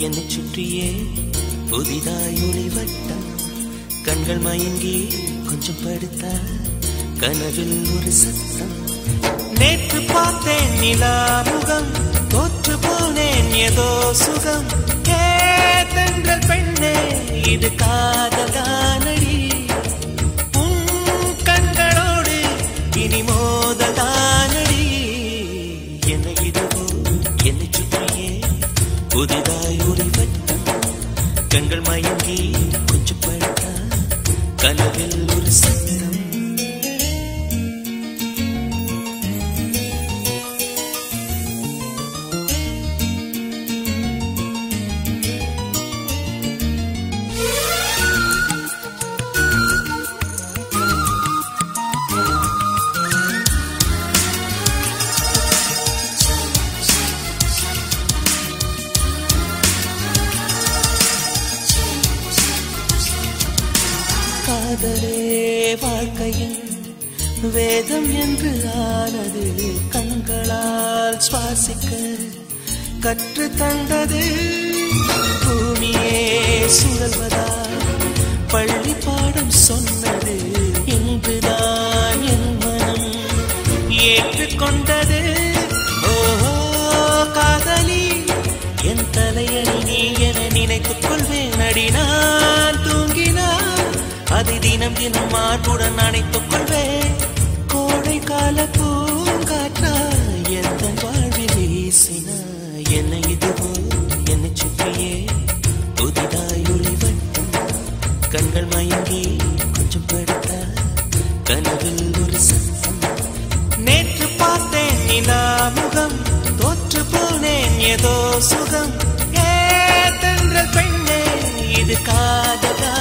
என்னை சுற்றியே புதிதாய் ஒளிவட்டம் கண்கள் மயங்கி கொஞ்சம் படுத்த கனவில் ஒரு சத்தம் நேற்று பார்த்தேன் நிலாமுகம் தோற்று போனேன் ஏதோ சுகம் கேதென்றல் பெண்ணே இது காதலானடி உன் கண்களோடு இனி மோதலானடி என்னை இதுவோ என்னை சுற்றியே புதிதாய் ஒளிவட்டம் கண்கள் மயங்கி கொஞ்சம் படுத்த கனவில் ஒரு சத்தம் காதலே வாழ்க்கையின் வேதம் என்று ஆனது கண்களால் சுவாசிக்க கற்று தந்தது பூமியே சுழல்வதா பள்ளி பாடம் சொன்னது இன்றுதான் என் மனம் ஏற்றுக்கொண்டது ஓஹோ காதலி என் தலையணி நீ என நினைத்துக் கொள்வேன் அடி நான் தூங்கினான் அதை தினம் தினம் மாற்றுடன் அணைத்துக் கொள்வேன் கோடை கால பூங்காற்றா எந்த வாழ்வில் வீசினா என்னை இதுவோ என்னை சுற்றியே புதிதாய் ஒளிவட்டம் கண்கள் மயங்கி கொஞ்சம் படுத்த கனவில் ஒரு சத்தம் நேற்று பார்த்தேன் நிலாமுகம் தோற்று போனேன் ஏதோ சுகம் ஏதென்றல் பெண்ணே இது காதலா